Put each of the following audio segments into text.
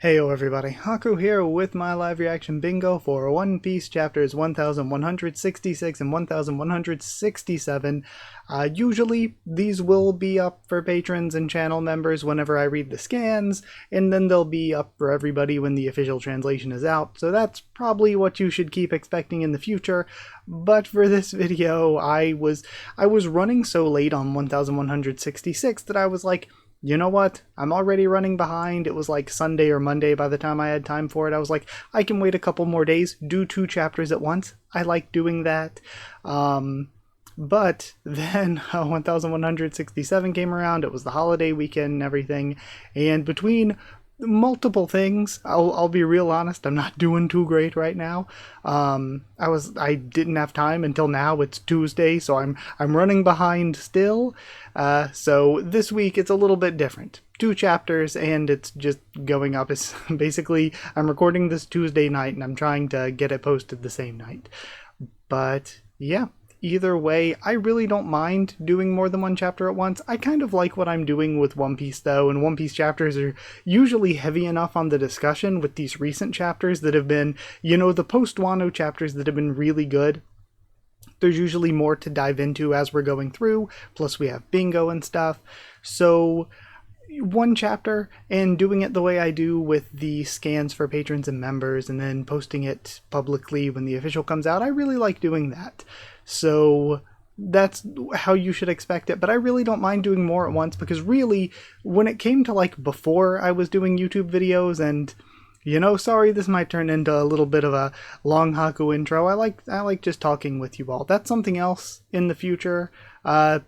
Heyo everybody, Haku here with my live reaction bingo for One Piece chapters 1166 and 1167. Usually these will be up for patrons and channel members whenever I read the scans, and then they'll be up for everybody when the official translation is out, so that's probably what you should keep expecting in the future. But for this video, I was running so late on 1166 that I was like, you know what? I'm already running behind. It was like Sunday or Monday by the time I had time for it. I was like, I can wait a couple more days, do 2 chapters at once. I like doing that. But then 1167 came around. It was the holiday weekend and everything. And between multiple things, I'll be real honest, I'm not doing too great right now. I didn't have time until now. It's Tuesday, so I'm running behind still. So this week it's a little bit different. 2 chapters and it's just going up. It's basically, I'm recording this Tuesday night and I'm trying to get it posted the same night. But yeah, either way, I really don't mind doing more than 1 chapter at once. I kind of like what I'm doing with One Piece though, and One Piece chapters are usually heavy enough on the discussion with these recent chapters that have been, you know, the post-Wano chapters that have been really good. There's usually more to dive into as we're going through, plus we have bingo and stuff. So 1 chapter and doing it the way I do with the scans for patrons and members and then posting it publicly when the official comes out, I really like doing that. So that's how you should expect it, but I really don't mind doing more at once, because really when it came to like before I was doing YouTube videos, and you know, sorry, this might turn into a little bit of a long Haku intro. I like just talking with you all. That's something else in the future. I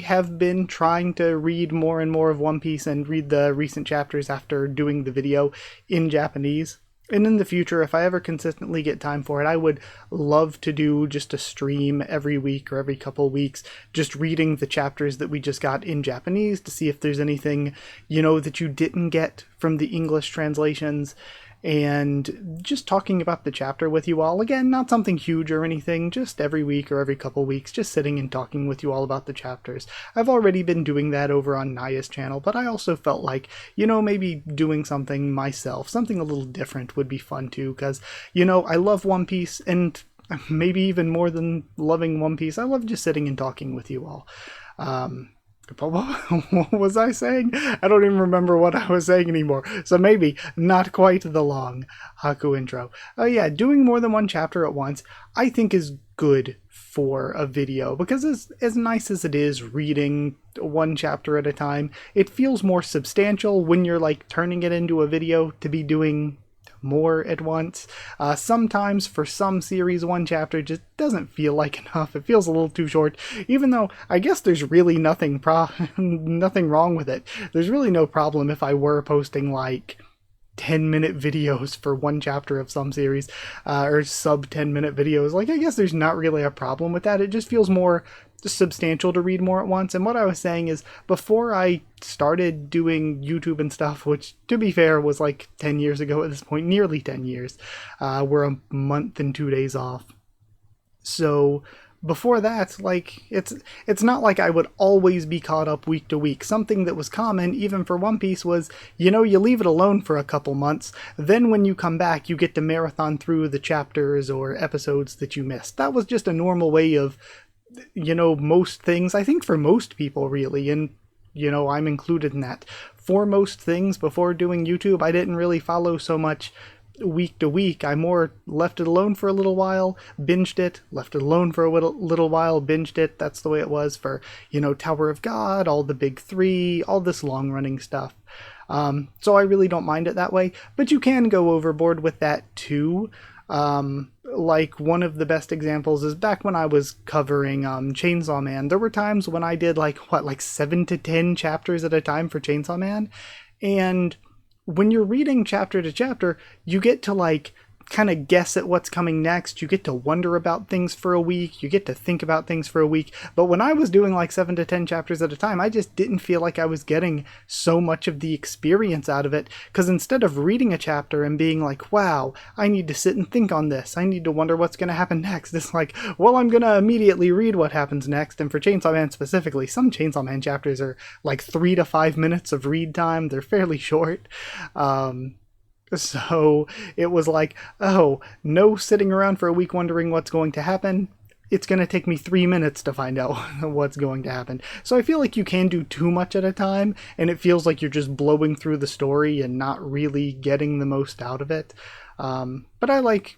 have been trying to read more and more of One Piece and read the recent chapters after doing the video in Japanese. And in the future, if I ever consistently get time for it, I would love to do just a stream every week or every couple weeks, just reading the chapters that we just got in Japanese to see if there's anything, you know, that you didn't get from the English translations, and just talking about the chapter with you all. Again, not something huge or anything, just every week or every couple weeks, just sitting and talking with you all about the chapters. I've already been doing that over on Naya's channel, but I also felt like, you know, maybe doing something myself, something a little different would be fun too, because, you know, I love One Piece, and maybe even more than loving One Piece, I love just sitting and talking with you all. What was I saying? I don't even remember what I was saying anymore. So maybe not quite the long Haku intro. Oh yeah, doing more than 1 chapter at once I think is good for a video, because as nice as it is reading 1 chapter at a time, it feels more substantial when you're like turning it into a video to be doing more at once. Sometimes for some series 1 chapter just doesn't feel like enough. It feels a little too short, even though I guess there's really nothing wrong with it. There's really no problem if I were posting like 10-minute videos for 1 chapter of some series, or sub 10-minute videos. Like, I guess there's not really a problem with that. It just feels more substantial to read more at once. And what I was saying is, before I started doing YouTube and stuff, which to be fair was like 10 years ago at this point, nearly 10 years, we're a month and 2 days off. So before that, like, it's not like I would always be caught up week to week. Something that was common even for One Piece was, you know, you leave it alone for a couple months, then when you come back you get to marathon through the chapters or episodes that you missed. That was just a normal way of, you know, most things, I think for most people really, and you know, I'm included in that. For most things before doing YouTube, I didn't really follow so much week to week. I more left it alone for a little while, binged it, left it alone for a little while, binged it. That's the way it was for, you know, Tower of God, all the big 3, all this long running stuff. So I really don't mind it that way, but you can go overboard with that too. Like, one of the best examples is back when I was covering Chainsaw Man. There were times when I did like 7 to 10 chapters at a time for Chainsaw Man, and when you're reading chapter to chapter, you get to like kind of guess at what's coming next. You get to wonder about things for a week. You get to think about things for a week. But when I was doing like 7 to 10 chapters at a time, I just didn't feel like I was getting so much of the experience out of it. Because instead of reading a chapter and being like, wow, I need to sit and think on this, I need to wonder what's going to happen next, it's like, well, I'm going to immediately read what happens next. And for Chainsaw Man specifically, some Chainsaw Man chapters are like 3 to 5 minutes of read time. They're fairly short. So it was like, oh, no sitting around for a week wondering what's going to happen. It's going to take me 3 minutes to find out what's going to happen. So I feel like you can do too much at a time, and it feels like you're just blowing through the story and not really getting the most out of it. But I like,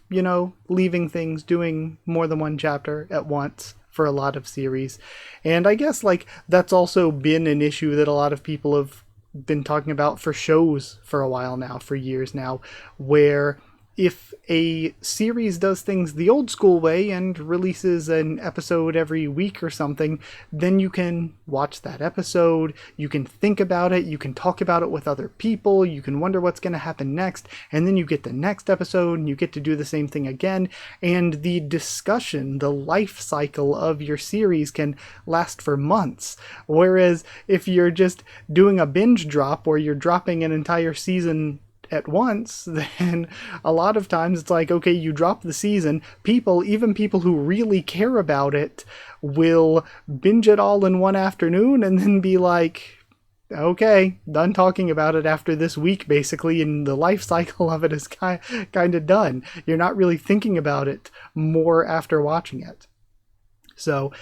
leaving things, doing more than one chapter at once for a lot of series. And I guess, that's also been an issue that a lot of people have been talking about for shows for a while now, for years now, where if a series does things the old school way and releases an episode every week or something, then you can watch that episode, you can think about it, you can talk about it with other people, you can wonder what's going to happen next, and then you get the next episode and you get to do the same thing again, and the discussion, the life cycle of your series can last for months. Whereas if you're just doing a binge drop where you're dropping an entire season at once, then a lot of times it's like, okay, you drop the season, even people who really care about it will binge it all in one afternoon and then be like, okay, done talking about it after this week, basically, and the life cycle of it is kind of done. You're not really thinking about it more after watching it. So,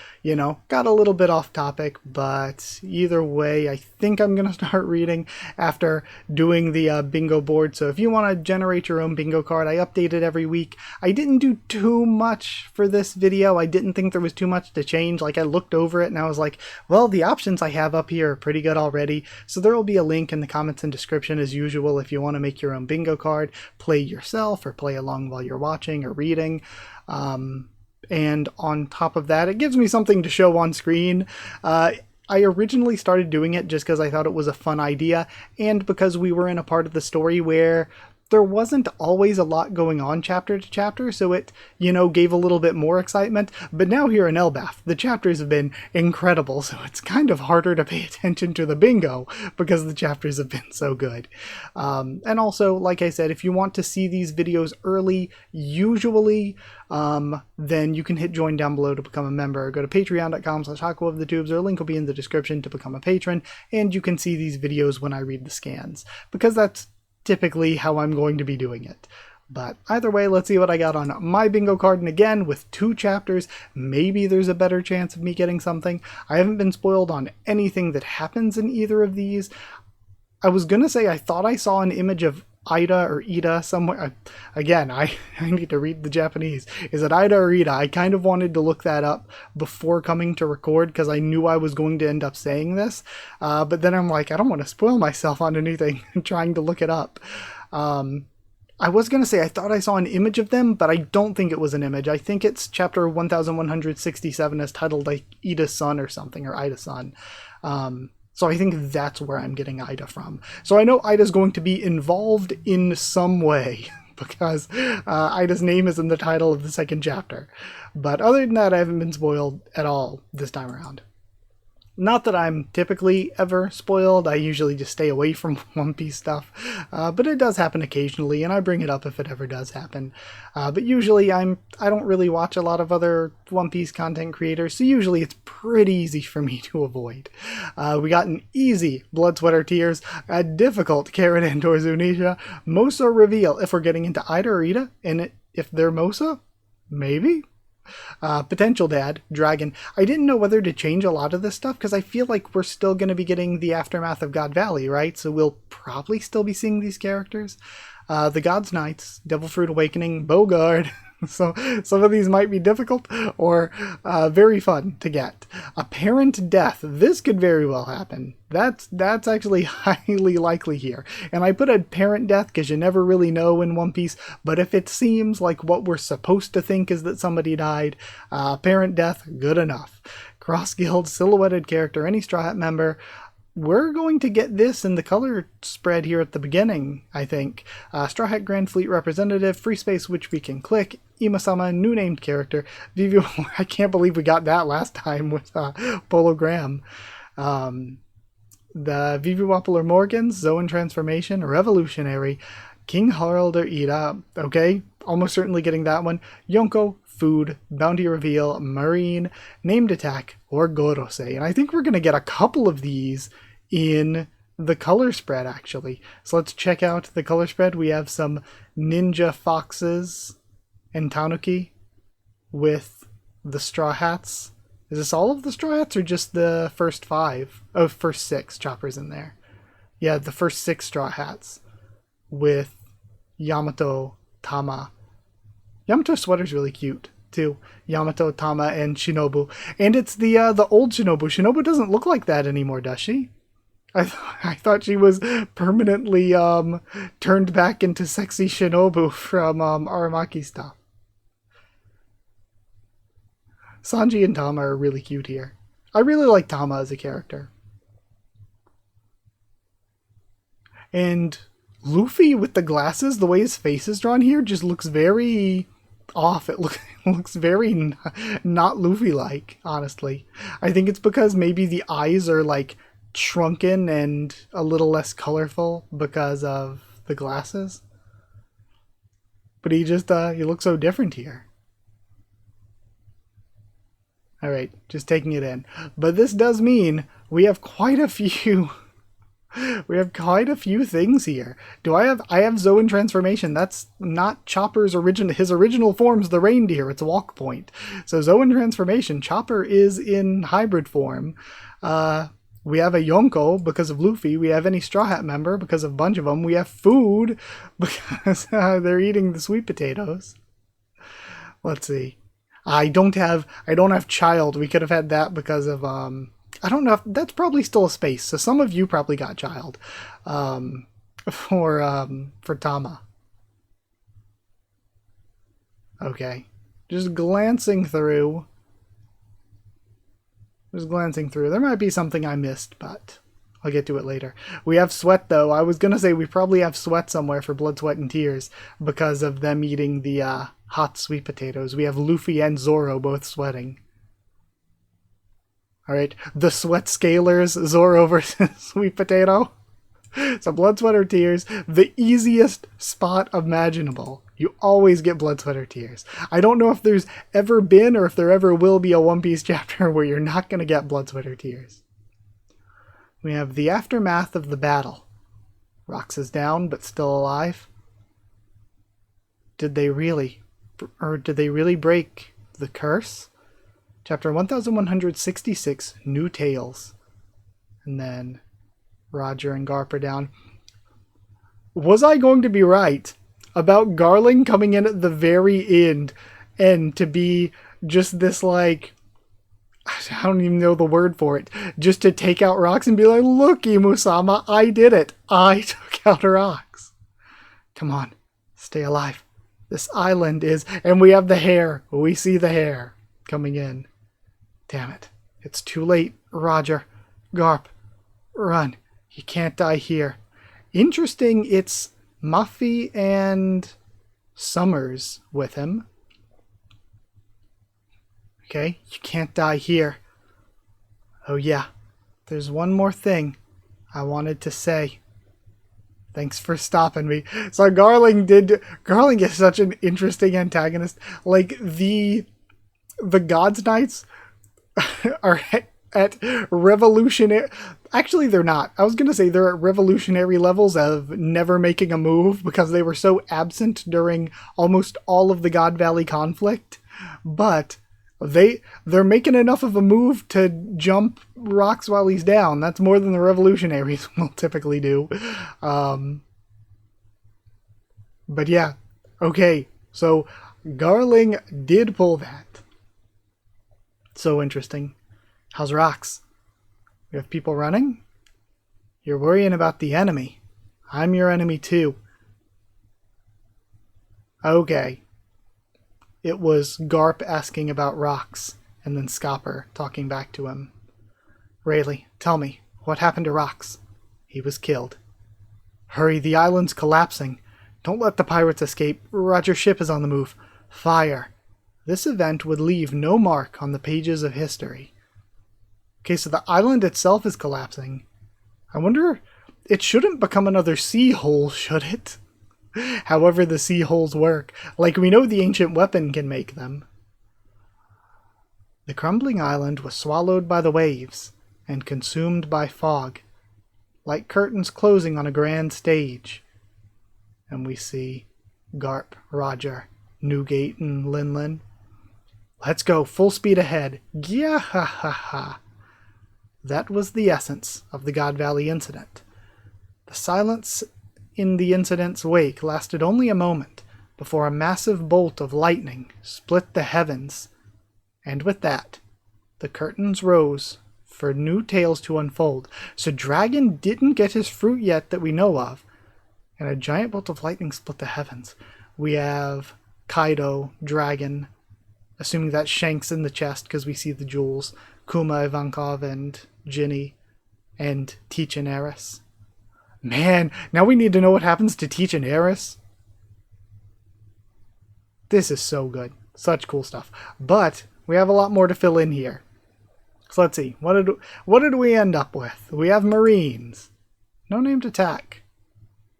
got a little bit off topic, but either way, I think I'm going to start reading after doing the bingo board. So if you want to generate your own bingo card, I update it every week. I didn't do too much for this video. I didn't think there was too much to change. I looked over it and I was like, well, the options I have up here are pretty good already. So there will be a link in the comments and description as usual if you want to make your own bingo card, play yourself, or play along while you're watching or reading. And on top of that, it gives me something to show on screen. I originally started doing it just because I thought it was a fun idea, and because we were in a part of the story where there wasn't always a lot going on chapter to chapter, so it, gave a little bit more excitement. But now here in Elbaf, the chapters have been incredible, so it's kind of harder to pay attention to the bingo because the chapters have been so good. And also, like I said, if you want to see these videos early, usually, then you can hit join down below to become a member. Go to patreon.com/HakuOfTheTubes, or a link will be in the description to become a patron, and you can see these videos when I read the scans, because that's typically how I'm going to be doing it. But either way, let's see what I got on my bingo card, and again, with 2 chapters, maybe there's a better chance of me getting something. I haven't been spoiled on anything that happens in either of these. I was gonna say I thought I saw an image of Ida or Ida somewhere. Again, I need to read the Japanese. Is it Ida or Ida? I kind of wanted to look that up before coming to record because I knew I was going to end up saying this. But then I'm like, I don't want to spoil myself on anything trying to look it up. I was going to say I thought I saw an image of them, but I don't think it was an image. I think it's chapter 1167 as titled like Ida's Son or something, or Ida's Son. So I think that's where I'm getting Ida from. So I know Ida's going to be involved in some way because Ida's name is in the title of the 2nd chapter. But other than that, I haven't been spoiled at all this time around. Not that I'm typically ever spoiled. I usually just stay away from One Piece stuff. But it does happen occasionally, and I bring it up if it ever does happen. But usually I don't really watch a lot of other One Piece content creators, so usually it's pretty easy for me to avoid. We got an easy Blood, Sweat, or Tears, a difficult Karen and Zunisha, Mosa reveal if we're getting into Ida or Ida, and if they're Mosa, maybe? Potential Dad, Dragon. I didn't know whether to change a lot of this stuff because I feel like we're still going to be getting the aftermath of God Valley, right? So we'll probably still be seeing these characters. The God's Knights, Devil Fruit Awakening, Bogard. So some of these might be difficult or very fun to get. Apparent Death. This could very well happen. That's actually highly likely here. And I put Apparent Death because you never really know in One Piece, but if it seems like what we're supposed to think is that somebody died, Apparent Death, good enough. Cross Guild, Silhouetted Character, any Straw Hat member. We're going to get this in the color spread here at the beginning, I think. Straw Hat Grand Fleet Representative, Free Space which we can click, Ima-sama, new named character, Vivi, I can't believe we got that last time with Polo Graham. The Vivi Wappler Morgans, Zoan Transformation, Revolutionary, King Harald or Ida, okay, almost certainly getting that one, Yonko, Food, Bounty Reveal, Marine, Named Attack, or Gorosei. And I think we're going to get a couple of these in the color spread, actually. So let's check out the color spread. We have some ninja foxes and tanuki with the straw hats. Is this all of the straw hats or just the first 5? Oh, first 6. Chopper's in there. Yeah, the first 6 straw hats with Yamato, Tama. Yamato's sweater's really cute too. Yamato, Tama, and Shinobu. And it's the old Shinobu. Shinobu doesn't look like that anymore, does she? I thought she was permanently turned back into sexy Shinobu from Aramaki stuff. Sanji and Tama are really cute here. I really like Tama as a character. And Luffy with the glasses, the way his face is drawn here just looks very off. It looks very not Luffy-like, honestly. I think it's because maybe the eyes are like shrunken and a little less colorful because of the glasses. But he looks so different here. Alright, just taking it in. But this does mean we have quite a few... we have quite a few things here. I have Zoan transformation. That's not Chopper's his original form's the reindeer. It's Walk Point. So Zoan transformation. Chopper is in hybrid form. We have a Yonko because of Luffy. We have any Straw Hat member because of a bunch of them. We have food because they're eating the sweet potatoes. Let's see. I don't have child. We could have had that because of I don't know if that's probably still a space. So some of you probably got child for Tama. Okay. Just glancing through. There might be something I missed, but I'll get to it later. We have Sweat, though. I was going to say we probably have Sweat somewhere for Blood, Sweat, and Tears because of them eating the hot sweet potatoes. We have Luffy and Zoro both sweating. Alright, the Sweat Scalers, Zoro versus Sweet Potato. So Blood, Sweat, or Tears, the easiest spot imaginable. You always get Blood, Sweat, or Tears. I don't know if there's ever been or if there ever will be a One Piece chapter where you're not going to get Blood, Sweat, or Tears. We have the aftermath of the battle. Rox is down, but still alive. Did they really break the curse? Chapter 1166, New Tales. And then Roger and Garp are down. Was I going to be right about Garling coming in at the very end and to be just this, like, I don't even know the word for it, just to take out Rox and be like, look, Imusama, I did it. I took out Rox. Come on, stay alive. This island is, and we have the hair. We see the hair coming in. Damn it. It's too late, Roger. Garp, run. He can't die here. Interesting, it's Muffy and Summers with him. Okay, you can't die here. Oh yeah, there's one more thing I wanted to say. Thanks for stopping me. So Garling is such an interesting antagonist. Like, the God's Knights are at revolutionary... Actually, they're not. I was going to say they're at revolutionary levels of never making a move because they were so absent during almost all of the God Valley conflict. But they're making enough of a move to jump Rox while he's down. That's more than the revolutionaries will typically do. But yeah. Okay, so Garling did pull that. So interesting. How's Rox? We have people running? You're worrying about the enemy. I'm your enemy too. Okay. It was Garp asking about Rox, and then Scopper talking back to him. Rayleigh, tell me, what happened to Rox? He was killed. Hurry, the island's collapsing. Don't let the pirates escape. Roger's ship is on the move. Fire. This event would leave no mark on the pages of history. Okay, so the island itself is collapsing. I wonder, it shouldn't become another sea hole, should it? However the sea holes work. Like, we know the ancient weapon can make them. The crumbling island was swallowed by the waves and consumed by fog. like curtains closing on a grand stage. And we see Garp, Roger, Newgate, and Linlin. Let's go, full speed ahead. Yeah, ha ha ha. That was the essence of the God Valley incident. The silence in the incident's wake lasted only a moment before a massive bolt of lightning split the heavens. And with that, the curtains rose for new tales to unfold. So Dragon didn't get his fruit yet that we know of. And a giant bolt of lightning split the heavens. We have Kaido, Dragon, assuming that Shanks in the chest because we see the jewels, Kuma, Ivankov, and Ginny, and Teach and Eris. Man, now we need to know what happens to Teach and Eris. This is so good. Such cool stuff. But we have a lot more to fill in here. So let's see. What did we end up with? We have Marines. No named attack.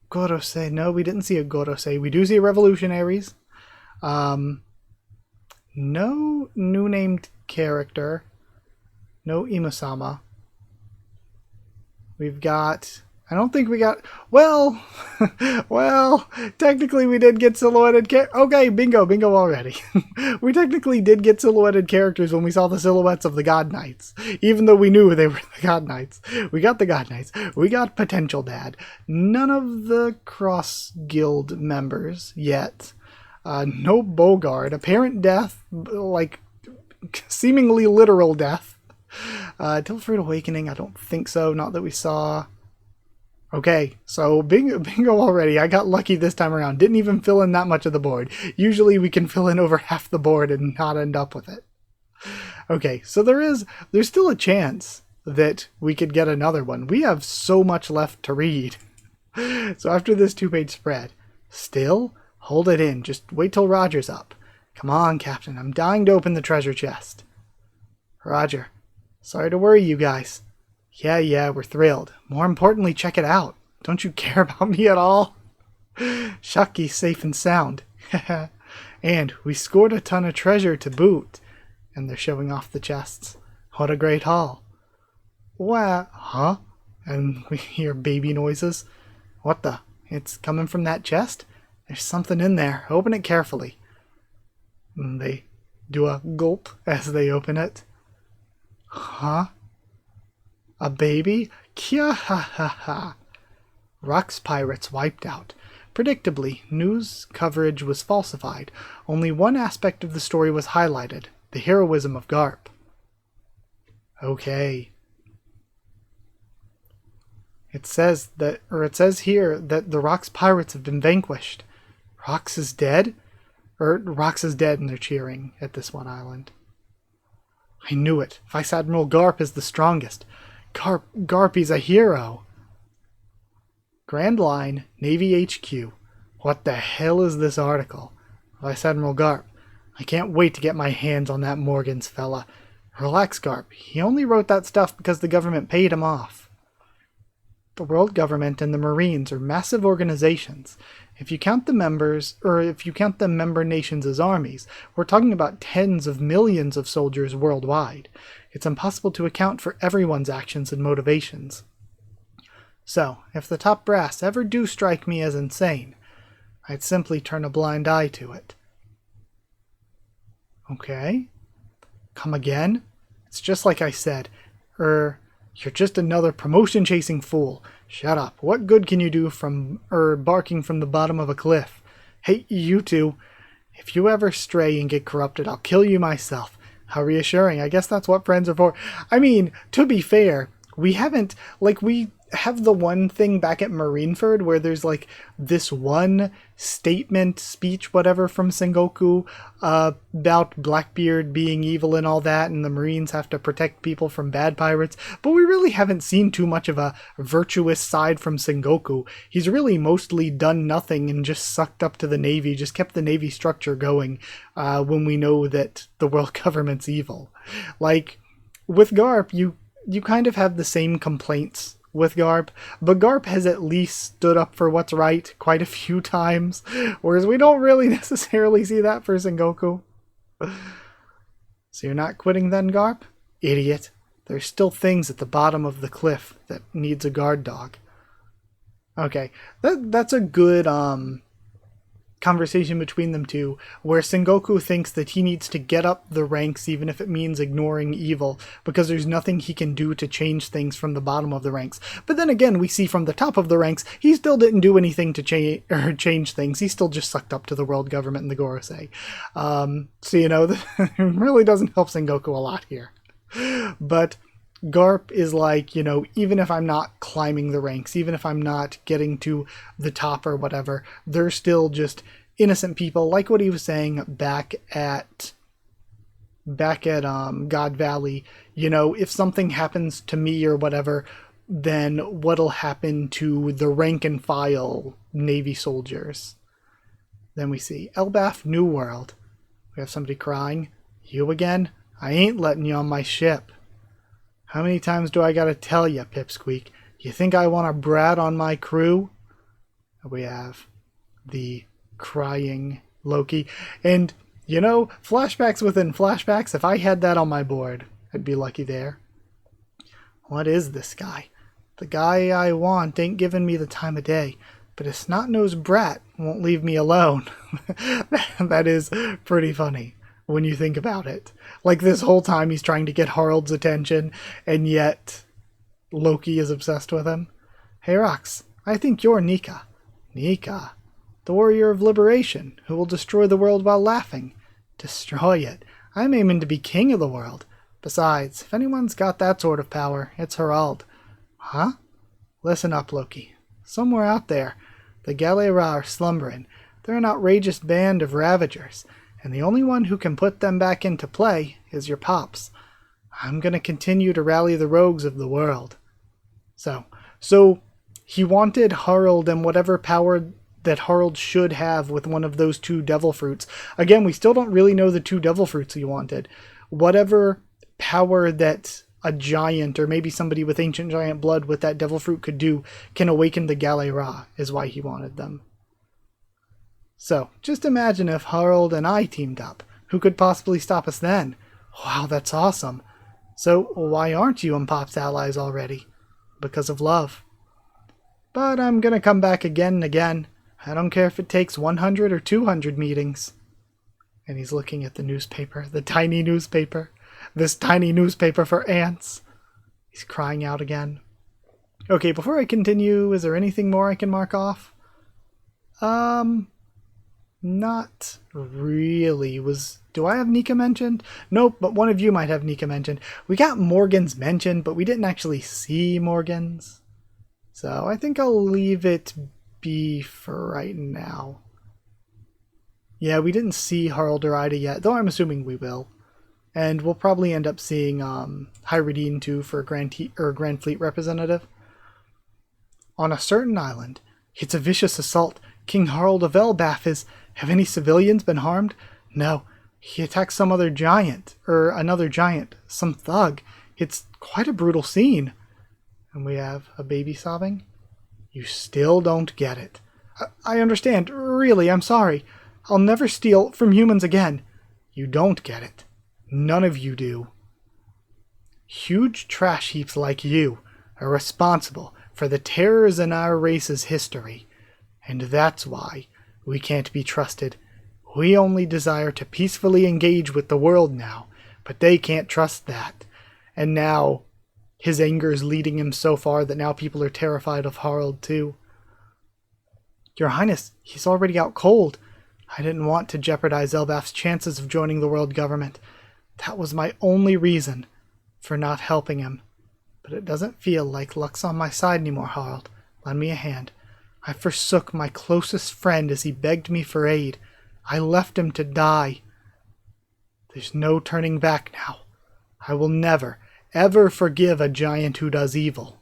Gorosei. No, we didn't see a Gorosei. We do see Revolutionaries. No new named character. No Imusama. We've got... I don't think we got... Well, technically we did get silhouetted... Okay, bingo already. We technically did get silhouetted characters when we saw the silhouettes of the God Knights. Even though we knew they were the God Knights. We got the God Knights. We got Potential Dad. None of the Cross Guild members yet. No Bogard. Apparent death. Like, seemingly literal death. Tilfruit Awakening, I don't think so. Not that we saw... Okay, so bingo already. I got lucky this time around. Didn't even fill in that much of the board. Usually we can fill in over half the board and not end up with it. Okay, so there's still a chance that we could get another one. We have so much left to read. So after this 2-page spread, still hold it in. Just wait till Roger's up. Come on, Captain. I'm dying to open the treasure chest. Roger, sorry to worry you guys. Yeah, we're thrilled. More importantly, check it out. Don't you care about me at all? Shaki's safe and sound. And we scored a ton of treasure to boot. And they're showing off the chests. What a great haul. What? Huh? And we hear baby noises. What the? It's coming from that chest? There's something in there. Open it carefully. And they do a gulp as they open it. Huh? A baby? Kya ha ha ha. Rock's pirates wiped out. Predictably, news coverage was falsified. Only one aspect of the story was highlighted, the heroism of Garp. Okay. It says here that the Rock's pirates have been vanquished. Rox is dead? Rox is dead and they're cheering at this one island. I knew it. Vice Admiral Garp is the strongest. Garpy's a hero. Grand Line, Navy HQ. What the hell is this article? Vice Admiral Garp. I can't wait to get my hands on that Morgan's fella. Relax, Garp. He only wrote that stuff because the government paid him off. The world government and the Marines are massive organizations. If you count the members, or if you count the member nations as armies, we're talking about tens of millions of soldiers worldwide. It's impossible to account for everyone's actions and motivations. So, if the top brass ever do strike me as insane, I'd simply turn a blind eye to it. Okay? Come again? It's just like I said. You're just another promotion-chasing fool. Shut up. What good can you do from, barking from the bottom of a cliff? Hey, you two. If you ever stray and get corrupted, I'll kill you myself. How reassuring. I guess that's what friends are for. I mean, to be fair, we haven't, we have the one thing back at Marineford where there's this one statement, speech, whatever from Sengoku about Blackbeard being evil and all that, and the Marines have to protect people from bad pirates. But we really haven't seen too much of a virtuous side from Sengoku. He's really mostly done nothing and just sucked up to the Navy, just kept the Navy structure going when we know that the world government's evil. With Garp, you kind of have the same complaints with Garp, but Garp has at least stood up for what's right quite a few times, whereas we don't really necessarily see that for Sengoku. So you're not quitting then, Garp? Idiot. There's still things at the bottom of the cliff that needs a guard dog. Okay, that's a good conversation between them two, where Sengoku thinks that he needs to get up the ranks even if it means ignoring evil, because there's nothing he can do to change things from the bottom of the ranks. But then again, we see from the top of the ranks, he still didn't do anything to change things. He still just sucked up to the world government and the Gorosei. So, it really doesn't help Sengoku a lot here. But Garp is like, even if I'm not climbing the ranks, even if I'm not getting to the top or whatever, they're still just innocent people, like what he was saying back at God Valley. If something happens to me or whatever, then what'll happen to the rank and file Navy soldiers? Then we see Elbaf New World. We have somebody crying. You again? I ain't letting you on my ship. How many times do I gotta tell you, Pipsqueak? You think I want a brat on my crew? We have the crying Loki. And, flashbacks within flashbacks. If I had that on my board, I'd be lucky there. What is this guy? The guy I want ain't giving me the time of day, but a snot-nosed brat won't leave me alone. That is pretty funny when you think about it. Like, this whole time he's trying to get Harald's attention, and yet Loki is obsessed with him. Hey, Rox, I think you're Nika. Nika? The warrior of liberation, who will destroy the world while laughing. Destroy it? I'm aiming to be king of the world. Besides, if anyone's got that sort of power, it's Harald. Huh? Listen up, Loki. Somewhere out there, the Galera are slumbering. They're an outrageous band of ravagers, and the only one who can put them back into play is your pops. I'm going to continue to rally the rogues of the world. So he wanted Harald and whatever power that Harald should have with one of those two devil fruits. Again, we still don't really know the two devil fruits he wanted. Whatever power that a giant, or maybe somebody with ancient giant blood with that devil fruit could do, can awaken the Galera, is why he wanted them. So, just imagine if Harald and I teamed up. Who could possibly stop us then? Wow, that's awesome. So, why aren't you and Pop's allies already? Because of love. But I'm gonna come back again and again. I don't care if it takes 100 or 200 meetings. And he's looking at the newspaper, the tiny newspaper. This tiny newspaper for ants. He's crying out again. Okay, before I continue, is there anything more I can mark off? Not really. Do I have Nika mentioned? Nope, but one of you might have Nika mentioned. We got Morgan's mentioned, but we didn't actually see Morgan's. So I think I'll leave it be for right now. Yeah, we didn't see Harald or Ida yet, though I'm assuming we will. And we'll probably end up seeing Hyradine too for Grand Fleet representative. On a certain island, it's a vicious assault. King Harald of Elbaf is... Have any civilians been harmed? No. He attacked some other giant, or another giant, some thug. It's quite a brutal scene. And we have a baby sobbing. You still don't get it. I understand. Really, I'm sorry. I'll never steal from humans again. You don't get it. None of you do. Huge trash heaps like you are responsible for the terrors in our race's history. And that's why we can't be trusted. We only desire to peacefully engage with the world now, but they can't trust that. And now, his anger is leading him so far that now people are terrified of Harald too. Your Highness, he's already out cold. I didn't want to jeopardize Elbaf's chances of joining the world government. That was my only reason for not helping him. But it doesn't feel like luck's on my side anymore, Harald. Lend me a hand. I forsook my closest friend as he begged me for aid. I left him to die. There's no turning back now. I will never, ever forgive a giant who does evil.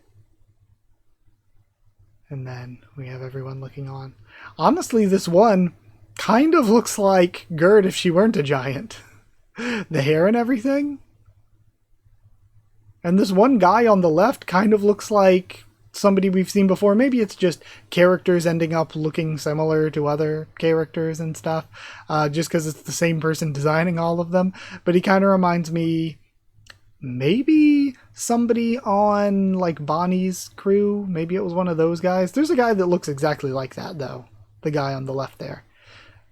And then we have everyone looking on. Honestly, this one kind of looks like Gerd if she weren't a giant. The hair and everything. And this one guy on the left kind of looks like somebody we've seen before. Maybe it's just characters ending up looking similar to other characters and stuff, just because it's the same person designing all of them. But he kind of reminds me maybe somebody on like Bonnie's crew. Maybe it was one of those guys. There's a guy that looks exactly like that though. The guy on the left there.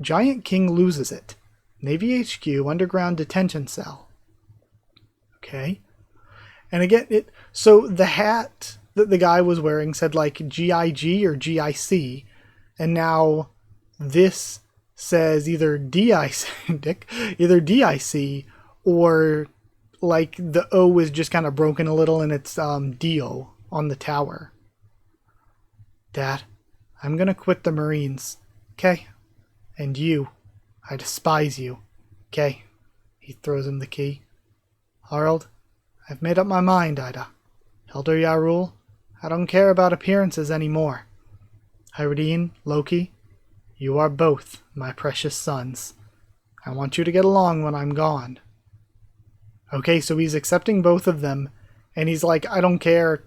Giant King loses it. Navy HQ underground detention cell. Okay. And again, so the hat that the guy was wearing said like GIG or GIC, and now this says either either DIC, or like the O is just kind of broken a little and it's DO on the tower. Dad, I'm gonna quit the Marines, okay? And you, I despise you, okay? He throws him the key. Harald, I've made up my mind, Ida. Elder Yarul, I don't care about appearances anymore. Hyradine, Loki, you are both my precious sons. I want you to get along when I'm gone. Okay, so he's accepting both of them, and he's like, I don't care,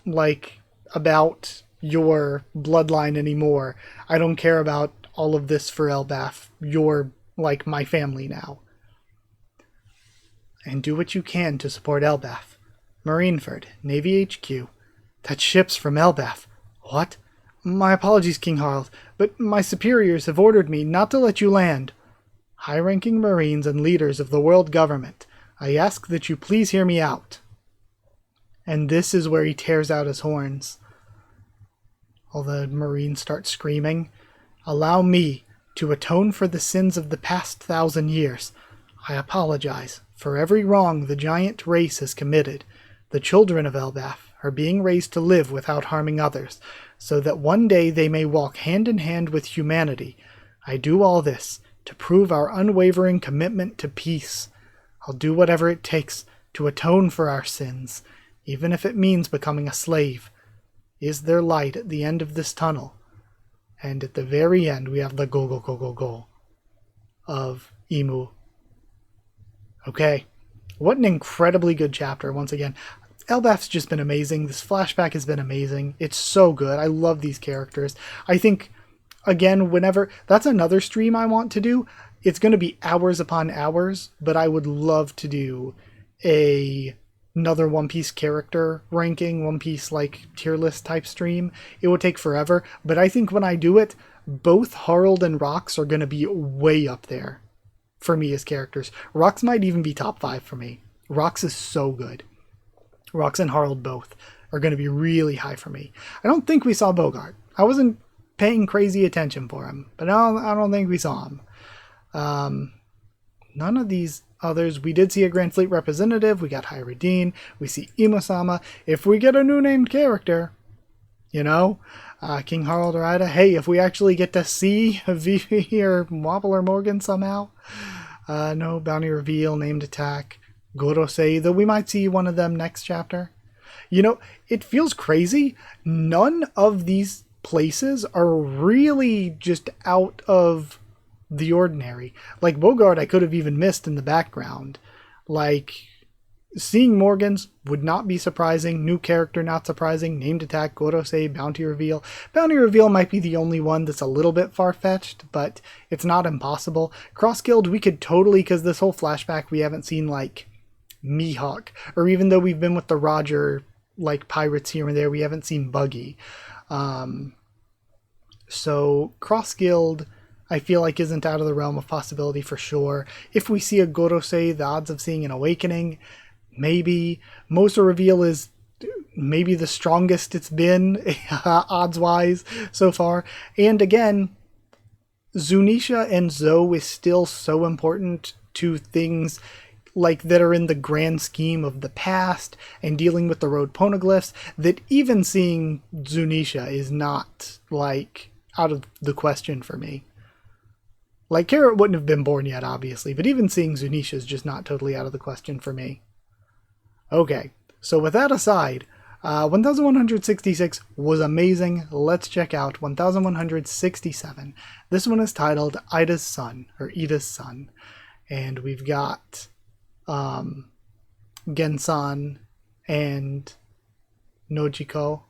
like, about your bloodline anymore. I don't care about all of this for Elbaf. You're, like, my family now. And do what you can to support Elbaf. Marineford, Navy HQ. That ship's from Elbaf. What? My apologies, King Harald, but my superiors have ordered me not to let you land. High-ranking Marines and leaders of the world government, I ask that you please hear me out. And this is where he tears out his horns. All the Marines start screaming. Allow me to atone for the sins of the past 1,000 years. I apologize for every wrong the giant race has committed. The children of Elbaf are being raised to live without harming others, so that one day they may walk hand in hand with humanity. I do all this to prove our unwavering commitment to peace. I'll do whatever it takes to atone for our sins, even if it means becoming a slave. Is there light at the end of this tunnel? And at the very end, we have the go, go, go, go, go of Emu. Okay. What an incredibly good chapter, once again. Elbaf's just been amazing. This flashback has been amazing. It's so good. I love these characters. I think, again, whenever... That's another stream I want to do. It's going to be hours upon hours, but I would love to do another One Piece character ranking, One Piece like tier list type stream. It would take forever, but I think when I do it, both Harald and Rox are going to be way up there for me as characters. Rox might even be top 5 for me. Rox is so good. Rox and Harald both are going to be really high for me. I don't think we saw Bogart. I wasn't paying crazy attention for him, but I don't think we saw him. None of these others. We did see a Grand Fleet representative. We got Hyradine. We see Imo-sama. If we get a new named character, you know, King Harald or Ida, hey, if we actually get to see Vivi or Wobble or Morgan somehow. No bounty reveal, named attack, Gorosei, though we might see one of them next chapter. You know, it feels crazy. None of these places are really just out of the ordinary. Like Bogart, I could have even missed in the background. Like, seeing Morgan's would not be surprising. New character, not surprising. Named attack, Gorosei, bounty reveal. Bounty reveal might be the only one that's a little bit far-fetched, but it's not impossible. Cross Guild, we could totally, because this whole flashback, we haven't seen, like, Mihawk. Or even though we've been with the Roger, like, pirates here and there, we haven't seen Buggy. So, Cross Guild, I feel like isn't out of the realm of possibility for sure. If we see a Gorosei, the odds of seeing an awakening, maybe. Mosa reveal is maybe the strongest it's been, odds-wise, so far. And again, Zunisha and Zoe is still so important to things like that are in the grand scheme of the past and dealing with the road poneglyphs, that even seeing Zunisha is not, like, out of the question for me. Like, Carrot wouldn't have been born yet, obviously, but even seeing Zunisha is just not totally out of the question for me. Okay, so with that aside, 1166 was amazing. Let's check out 1167. This one is titled Ida's Son, or Ida's Son. And we've got Gensan and Nojiko.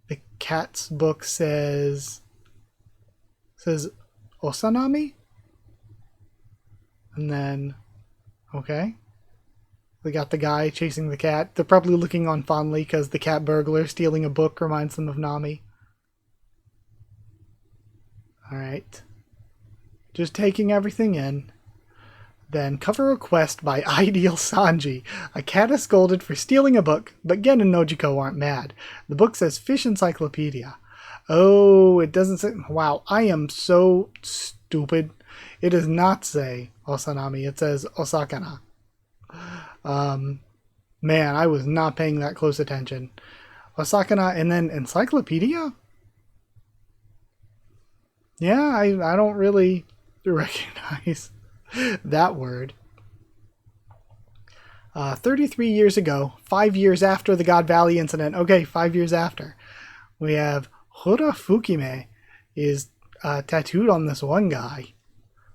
The cat's book says Osanami? And then, okay. We got the guy chasing the cat. They're probably looking on fondly because the cat burglar stealing a book reminds them of Nami. Alright. Just taking everything in. Then cover a quest by Ideal Sanji. A cat is scolded for stealing a book, but Gen and Nojiko aren't mad. The book says Fish Encyclopedia. Oh, it doesn't say... Wow, I am so stupid. It does not say Osanami. It says Osakana. Man, I was not paying that close attention. Osakana and then Encyclopedia? Yeah, I don't really recognize that word. 33 years ago, 5 years after the God Valley incident. Okay, 5 years after. We have Hura Fukime is tattooed on this one guy.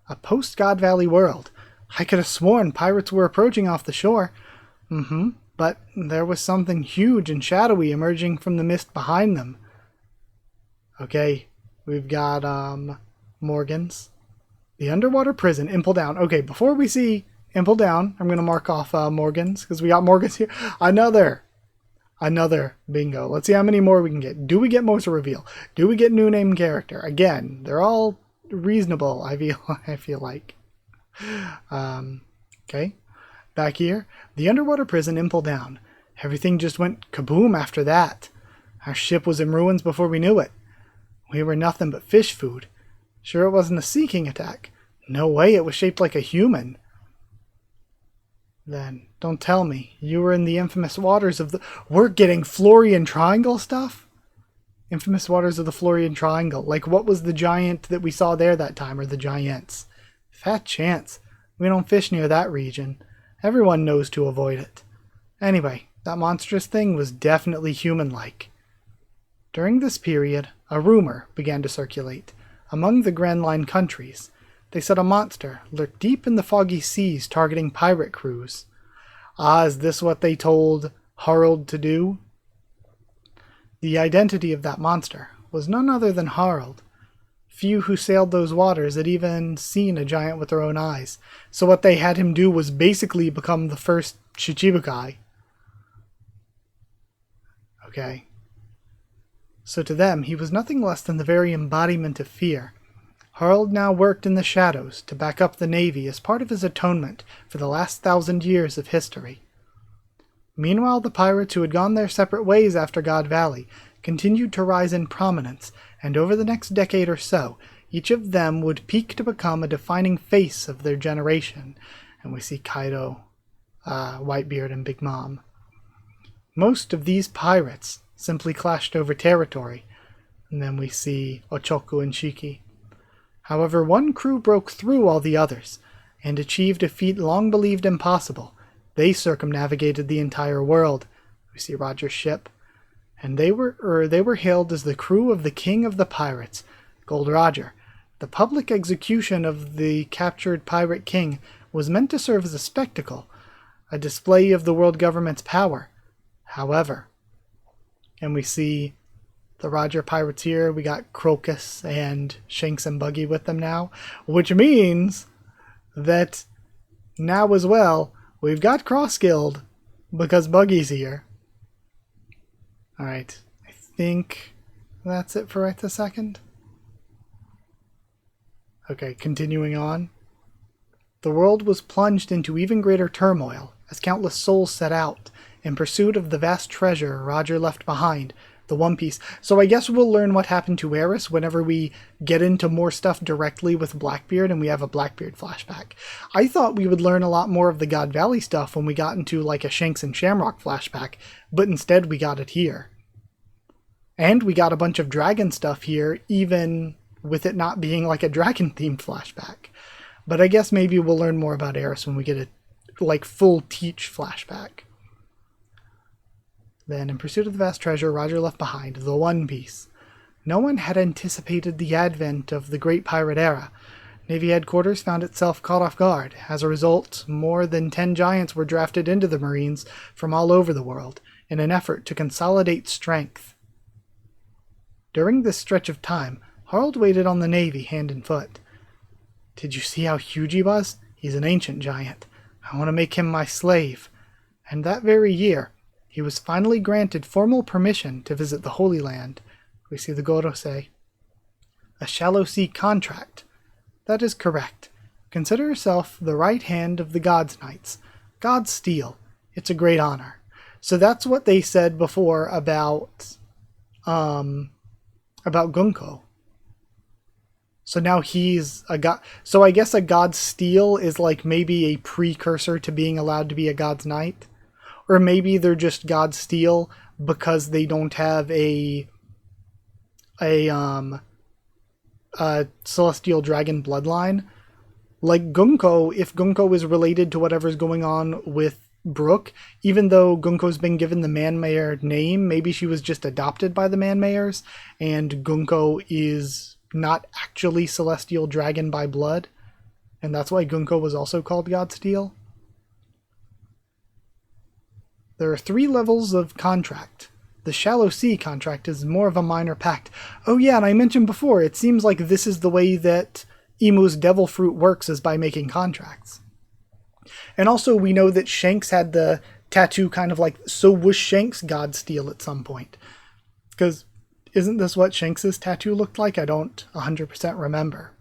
A post-God Valley world. I could have sworn pirates were approaching off the shore. But there was something huge and shadowy emerging from the mist behind them. Okay, we've got Morgan's. The underwater prison, Impel Down. Okay, before we see Impel Down, I'm going to mark off Morgan's, because we got Morgan's here. Another bingo. Let's see how many more we can get. Do we get most reveal? Do we get new name character? Again, they're all reasonable, I feel like. Okay, back here. The underwater prison, Impel Down. Everything just went kaboom after that. Our ship was in ruins before we knew it. We were nothing but fish food. Sure it wasn't a Sea King attack. No way, it was shaped like a human. Then, don't tell me, you were in the infamous waters of the... We're getting Florian Triangle stuff? Infamous waters of the Florian Triangle. Like, what was the giant that we saw there that time, or the giants? Fat chance. We don't fish near that region. Everyone knows to avoid it. Anyway, that monstrous thing was definitely human-like. During this period, a rumor began to circulate. Among the Grand Line countries, they said a monster lurked deep in the foggy seas targeting pirate crews. Ah, is this what they told Harold to do? The identity of that monster was none other than Harold. Few who sailed those waters had even seen a giant with their own eyes, so what they had him do was basically become the first Shichibukai. Okay. So to them, he was nothing less than the very embodiment of fear. Harold now worked in the shadows to back up the Navy as part of his atonement for the last 1,000 years of history. Meanwhile, the pirates who had gone their separate ways after God Valley continued to rise in prominence, and over the next decade or so, each of them would peak to become a defining face of their generation. And we see Kaido, Whitebeard, and Big Mom. Most of these pirates simply clashed over territory, and then we see Ochoku and Shiki. However, one crew broke through all the others, and achieved a feat long believed impossible. They circumnavigated the entire world. We see Roger's ship, and they were hailed as the crew of the King of the Pirates, Gold Roger. The public execution of the captured pirate king was meant to serve as a spectacle, a display of the world government's power. However, and we see the Roger pirates here, we got Crocus and Shanks and Buggy with them now, which means that now as well, we've got Cross Guild because Buggy's here. Alright, I think that's it for right this second. Okay, continuing on. The world was plunged into even greater turmoil as countless souls set out in pursuit of the vast treasure Roger left behind, the One Piece. So I guess we'll learn what happened to Eris whenever we get into more stuff directly with Blackbeard and we have a Blackbeard flashback. I thought we would learn a lot more of the God Valley stuff when we got into like a Shanks and Shamrock flashback, but instead we got it here. And we got a bunch of dragon stuff here, even with it not being like a dragon-themed flashback. But I guess maybe we'll learn more about Eris when we get a like full Teach flashback. Then, in pursuit of the vast treasure Roger left behind, the One Piece. No one had anticipated the advent of the Great Pirate Era. Navy headquarters found itself caught off guard. As a result, more than 10 giants were drafted into the Marines from all over the world in an effort to consolidate strength. During this stretch of time, Harold waited on the Navy hand and foot. Did you see how huge he was? He's an ancient giant. I want to make him my slave. and that very year, he was finally granted formal permission to visit the Holy Land. We see the Gorosei. A shallow sea contract. That is correct. Consider yourself the right hand of the God's Knights. God's steel. It's a great honor. So that's what they said before about Gunko. So now he's a god. So I guess a God's steel is like maybe a precursor to being allowed to be a God's Knight. Or maybe they're just God's steel because they don't have a celestial dragon bloodline. Like Gunko, if Gunko is related to whatever's going on with Brooke, even though Gunko's been given the Man-Mayor name, maybe she was just adopted by the Man-Mayors, and Gunko is not actually celestial dragon by blood, and that's why Gunko was also called Godsteel. There are 3 levels of contract. The Shallow Sea contract is more of a minor pact. Oh yeah, and I mentioned before, it seems like this is the way that Imu's Devil Fruit works, is by making contracts. And also we know that Shanks had the tattoo kind of like, so was Shanks Godsteel at some point? Because isn't this what Shanks' tattoo looked like? I don't 100% remember.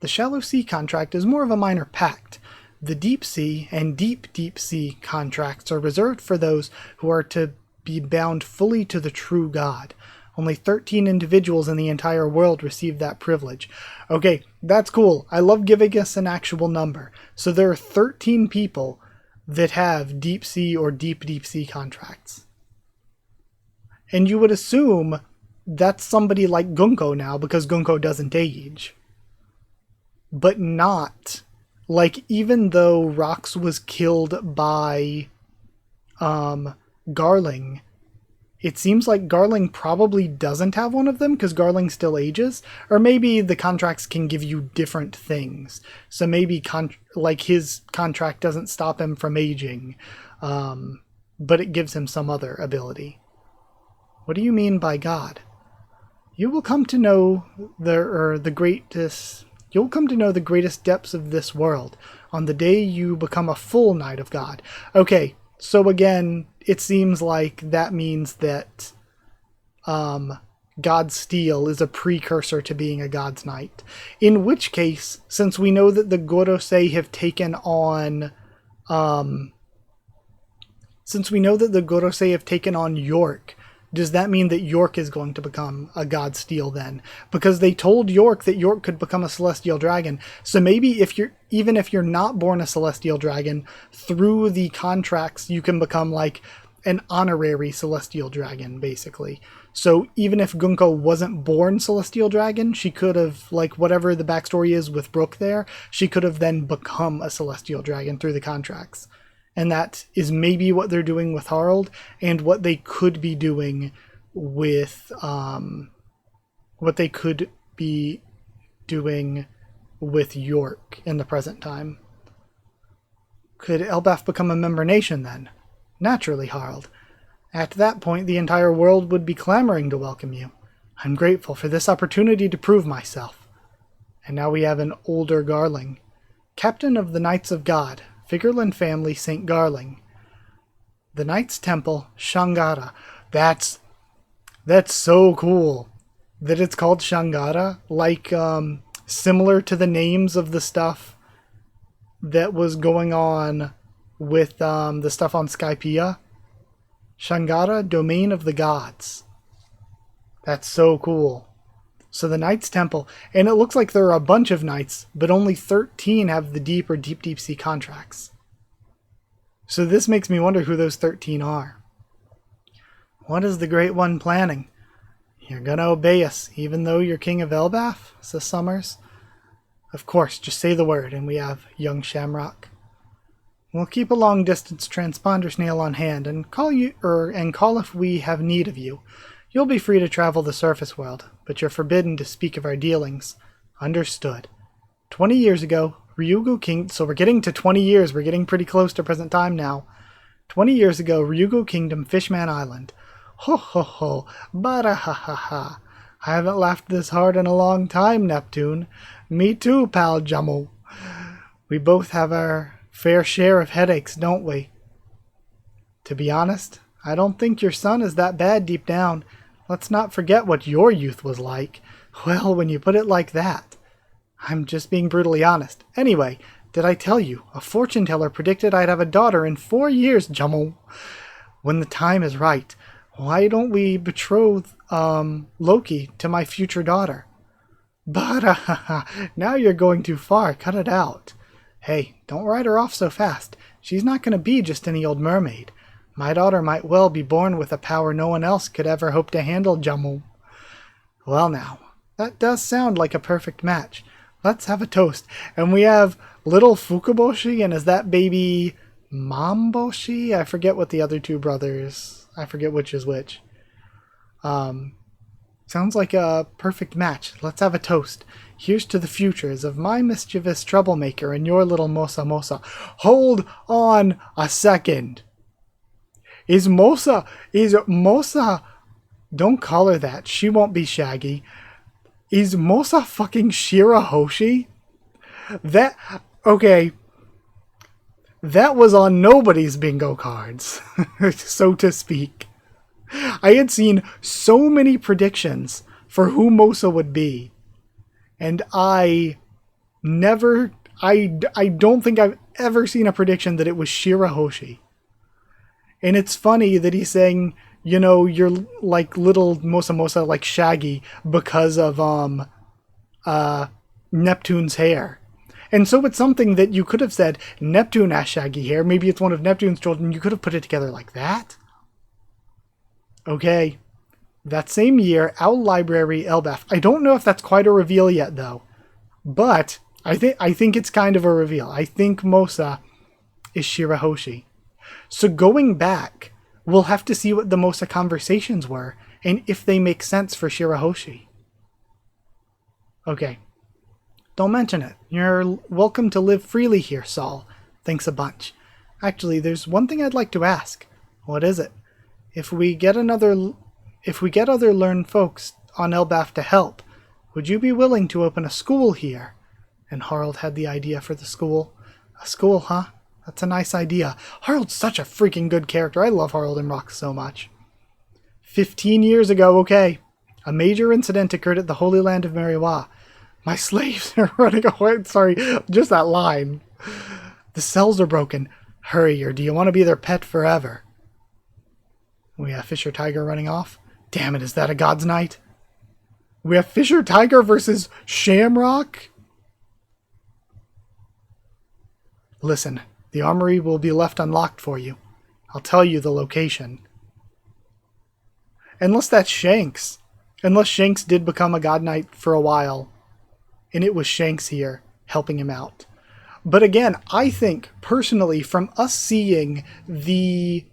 The Shallow Sea contract is more of a minor pact. The Deep Sea and Deep Sea contracts are reserved for those who are to be bound fully to the true God. Only 13 individuals in the entire world receive that privilege. Okay, that's cool. I love giving us an actual number. So there are 13 people that have Deep Sea or Deep Sea contracts. And you would assume that's somebody like Gunko now, because Gunko doesn't age. But not. Like, even though Rox was killed by Garling, it seems like Garling probably doesn't have one of them because Garling still ages. Or maybe the contracts can give you different things. So maybe like his contract doesn't stop him from aging, but it gives him some other ability. What do you mean by God? You will come to know the greatest depths of this world on the day you become a full Knight of God. Okay, so again, it seems like that means that God's Steel is a precursor to being a God's Knight. In which case, since we know that the Gorosei have taken on York, does that mean that York is going to become a God's Steel then? Because they told York that York could become a Celestial Dragon. So maybe even if you're not born a Celestial Dragon, through the contracts you can become like an honorary Celestial Dragon, basically. So even if Gunko wasn't born Celestial Dragon, she could have, like whatever the backstory is with Brooke there, she could have then become a Celestial Dragon through the contracts. And that is maybe what they're doing with Harald, and what they could be doing with York in the present time. Could Elbaf become a member nation then? Naturally, Harald. At that point, the entire world would be clamoring to welcome you. I'm grateful for this opportunity to prove myself. And now we have an older Garling. Captain of the Knights of God, Figurland family, St. Garling. The Knights Temple, Shangara. That's so cool that it's called Shangara. Like, similar to the names of the stuff that was going on with the stuff on Skypiea. Shangara, Domain of the Gods. That's so cool. So the Knights Temple, and it looks like there are a bunch of knights, but only 13 have the deep or deep sea contracts. So this makes me wonder who those 13 are. What is the Great One planning? You're gonna obey us, even though you're King of Elbaf, says Summers. Of course, just say the word, and we have young Shamrock. We'll keep a long-distance transponder snail on hand, and call if we have need of you. You'll be free to travel the surface world, but you're forbidden to speak of our dealings. Understood. 20 years ago, Ryugu King... So we're getting to 20 years. We're getting pretty close to present time now. 20 years ago, Ryugu Kingdom, Fishman Island. Ho ho ho, bada ha ha ha. I haven't laughed this hard in a long time, Neptune. Me too, pal Jummo. We both have our fair share of headaches, don't we? To be honest, I don't think your son is that bad deep down. Let's not forget what your youth was like. Well, when you put it like that. I'm just being brutally honest. Anyway, did I tell you? A fortune teller predicted I'd have a daughter in 4 years, Jummel. When the time is right, why don't we betroth, Loki to my future daughter? But, now you're going too far. Cut it out. Hey, don't write her off so fast. She's not going to be just any old mermaid. My daughter might well be born with a power no one else could ever hope to handle, Jummel. Well now, that does sound like a perfect match. Let's have a toast. And we have little Fukaboshi, and is that baby Mamboshi? I forget what the other two brothers... I forget which is which. Sounds like a perfect match. Let's have a toast. Here's to the futures of my mischievous troublemaker and your little Mosa Mosa. Hold on a second. Is Mosa... Don't call her that. She won't be Shaggy. Is Mosa fucking Shirahoshi? That... Okay. That was on nobody's bingo cards, so to speak. I had seen so many predictions for who Mosa would be. And I don't think I've ever seen a prediction that it was Shirahoshi. And it's funny that he's saying, you know, you're like little Mosa Mosa, like Shaggy, because of Neptune's hair. And so it's something that you could have said, Neptune has shaggy hair. Maybe it's one of Neptune's children. You could have put it together like that. Okay. That same year, Owl Library, Elbaf. I don't know if that's quite a reveal yet, though. But I think it's kind of a reveal. I think Mosa is Shirahoshi. So going back, we'll have to see what the Mosa conversations were, and if they make sense for Shirahoshi. Okay. Don't mention it. You're welcome to live freely here, Saul. Thanks a bunch. Actually, there's one thing I'd like to ask. What is it? If we get other learned folks on Elbaf to help, would you be willing to open a school here? And Harald had the idea for the school. A school, huh? That's a nice idea. Harald's such a freaking good character. I love Harald and Rock so much. 15 years ago, okay. A major incident occurred at the Holy Land of Meriwa. My slaves are running away. Sorry, just that line. The cells are broken. Hurry, or do you want to be their pet forever? We have Fisher Tiger running off. Damn it, is that a God's Night? We have Fisher Tiger versus Shamrock? Listen, the armory will be left unlocked for you. I'll tell you the location. Unless that's Shanks. Unless Shanks did become a God Knight for a while. And it was Shanks here helping him out. But again, I think, personally, from us seeing the...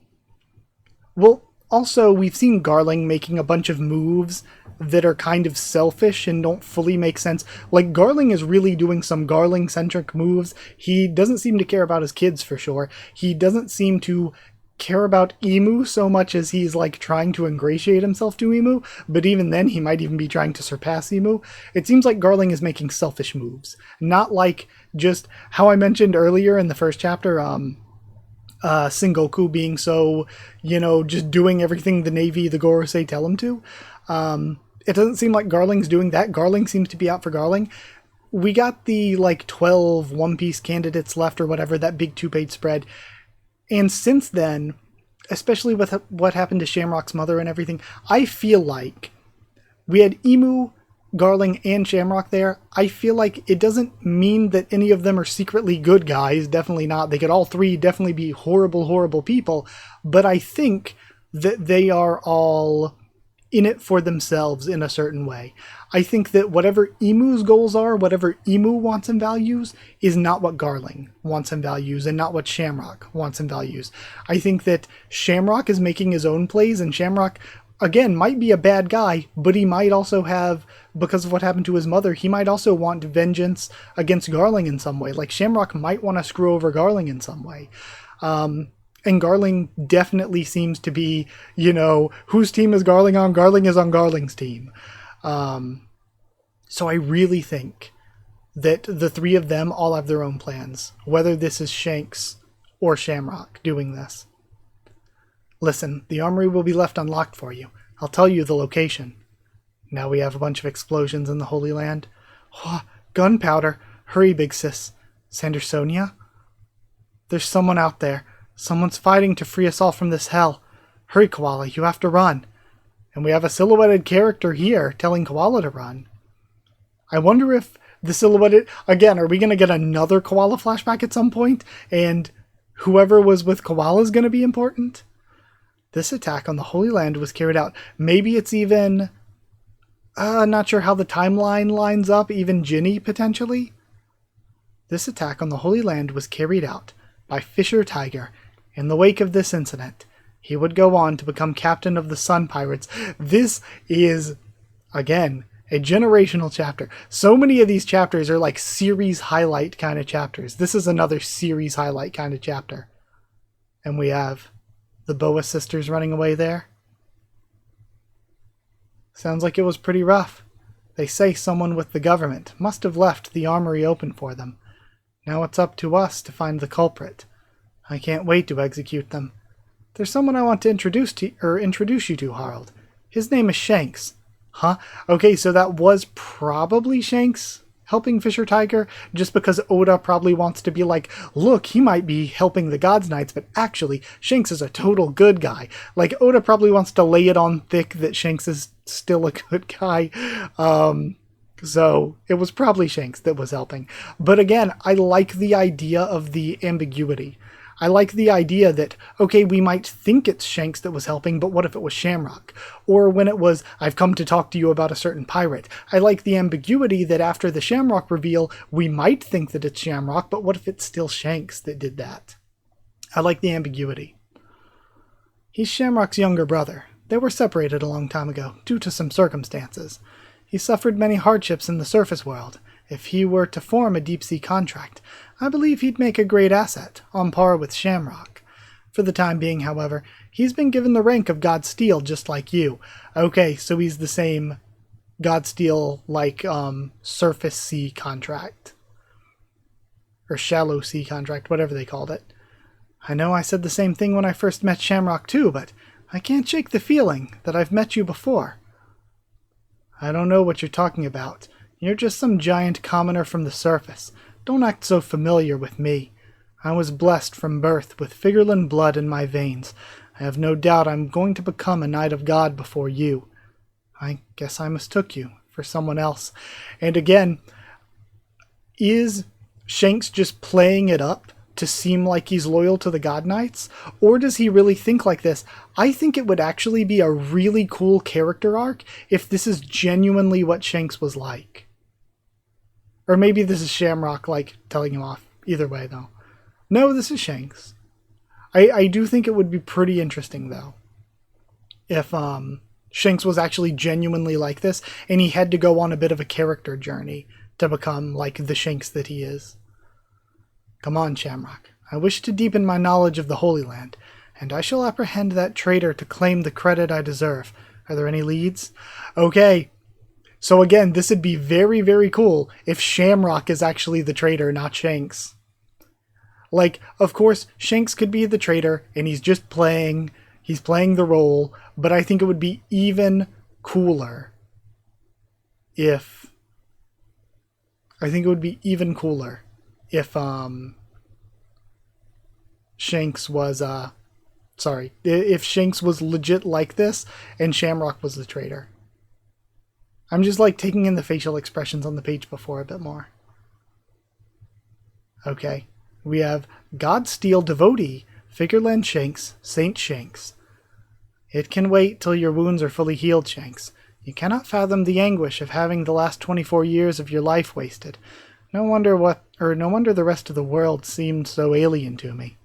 Well, also, we've seen Garling making a bunch of moves that are kind of selfish and don't fully make sense. Like, Garling is really doing some Garling-centric moves. He doesn't seem to care about his kids, for sure. He doesn't seem to care about Emu so much as he's like trying to ingratiate himself to Emu, but even then he might even be trying to surpass Emu. It seems like Garling is making selfish moves, not like just how I mentioned earlier in the first chapter, Sengoku being so, you know, just doing everything the Navy, the Gorosei tell him to. It doesn't seem like Garling's doing that. Garling seems to be out for Garling. We got the like 12 One Piece candidates left or whatever, that big 2-page spread. And since then, especially with what happened to Shamrock's mother and everything, I feel like we had Emu, Garling, and Shamrock there. I feel like it doesn't mean that any of them are secretly good guys. Definitely not. They could all three definitely be horrible, horrible people. But I think that they are all in it for themselves in a certain way. I think that whatever Emu's goals are, whatever Emu wants and values, is not what Garling wants and values, and not what Shamrock wants and values. I think that Shamrock is making his own plays, and Shamrock, again, might be a bad guy, but he might also have, because of what happened to his mother, he might also want vengeance against Garling in some way. Like, Shamrock might want to screw over Garling in some way. And Garling definitely seems to be, you know, whose team is Garling on? Garling is on Garling's team. So I really think that the three of them all have their own plans, whether this is Shanks or Shamrock doing this. Listen, the armory will be left unlocked for you. I'll tell you the location. Now we have a bunch of explosions in the Holy Land. Oh, gunpowder! Hurry, big sis. Sandersonia? There's someone out there. Someone's fighting to free us all from this hell. Hurry, Koala, you have to run. And we have a silhouetted character here telling Koala to run. I wonder if the silhouetted... Again, are we going to get another Koala flashback at some point? And whoever was with Koala is going to be important? This attack on the Holy Land was carried out. Maybe it's even... not sure how the timeline lines up. Even Ginny, potentially? This attack on the Holy Land was carried out by Fisher Tiger. In the wake of this incident, he would go on to become captain of the Sun Pirates. This is, again, a generational chapter. So many of these chapters are like series highlight kind of chapters. This is another series highlight kind of chapter. And we have the Boa sisters running away there. Sounds like it was pretty rough. They say someone with the government must have left the armory open for them. Now it's up to us to find the culprit. I can't wait to execute them. There's someone I want to introduce you to, Harold. His name is Shanks. Huh? Okay, so that was probably Shanks helping Fisher Tiger, just because Oda probably wants to be like, look, he might be helping the Gods Knights, but actually, Shanks is a total good guy. Like, Oda probably wants to lay it on thick that Shanks is still a good guy. So it was probably Shanks that was helping. But again, I like the idea of the ambiguity. I like the idea that, okay, we might think it's Shanks that was helping, but what if it was Shamrock? Or when it was, I've come to talk to you about a certain pirate. I like the ambiguity that after the Shamrock reveal, we might think that it's Shamrock, but what if it's still Shanks that did that? I like the ambiguity. He's Shamrock's younger brother. They were separated a long time ago, due to some circumstances. He suffered many hardships in the surface world. If he were to form a deep-sea contract, I believe he'd make a great asset, on par with Shamrock. For the time being, however, he's been given the rank of God Steel, just like you. Okay, so he's the same God Steel, like, surface sea contract. Or shallow sea contract, whatever they called it. I know I said the same thing when I first met Shamrock too, but I can't shake the feeling that I've met you before. I don't know what you're talking about. You're just some giant commoner from the surface. Don't act so familiar with me. I was blessed from birth with Figurlin blood in my veins. I have no doubt I'm going to become a Knight of God before you. I guess I mistook you for someone else. And again, is Shanks just playing it up to seem like he's loyal to the God Knights? Or does he really think like this? I think it would actually be a really cool character arc if this is genuinely what Shanks was like. Or maybe this is Shamrock, like, telling him off. Either way, though. No, this is Shanks. I do think it would be pretty interesting, though, if Shanks was actually genuinely like this, and he had to go on a bit of a character journey to become, like, the Shanks that he is. Come on, Shamrock. I wish to deepen my knowledge of the Holy Land, and I shall apprehend that traitor to claim the credit I deserve. Are there any leads? Okay. So again, this would be very, very cool if Shamrock is actually the traitor, not Shanks. Like, of course, Shanks could be the traitor, and he's playing the role, but I think it would be even cooler if Shanks was, if Shanks was legit like this, and Shamrock was the traitor. I'm just like taking in the facial expressions on the page before a bit more. Okay, we have God Steel Devotee, Figurland Shanks, Saint Shanks. It can wait till your wounds are fully healed, Shanks. You cannot fathom the anguish of having the last 24 years of your life wasted. No wonder the rest of the world seemed so alien to me.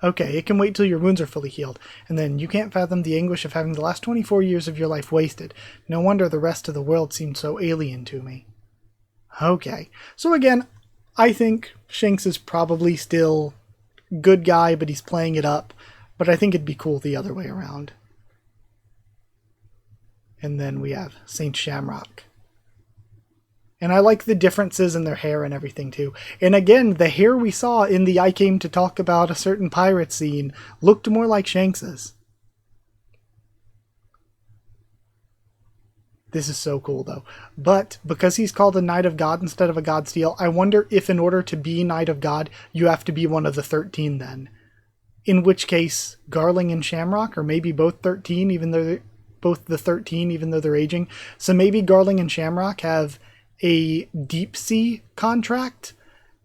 Okay, it can wait till your wounds are fully healed, and then you can't fathom the anguish of having the last 24 years of your life wasted. No wonder the rest of the world seemed so alien to me. Okay, so again, I think Shanks is probably still good guy, but he's playing it up, but I think it'd be cool the other way around. And then we have Saint Shamrock. And I like the differences in their hair and everything too. And again, the hair we saw in the I Came to Talk About a Certain Pirate scene looked more like Shanks's. This is so cool though. But because he's called a Knight of God instead of a God Steel, I wonder if in order to be Knight of God, you have to be one of the 13 then. In which case, Garling and Shamrock are maybe both 13, even though they're both the 13, even though they're aging. So maybe Garling and Shamrock have a deep sea contract,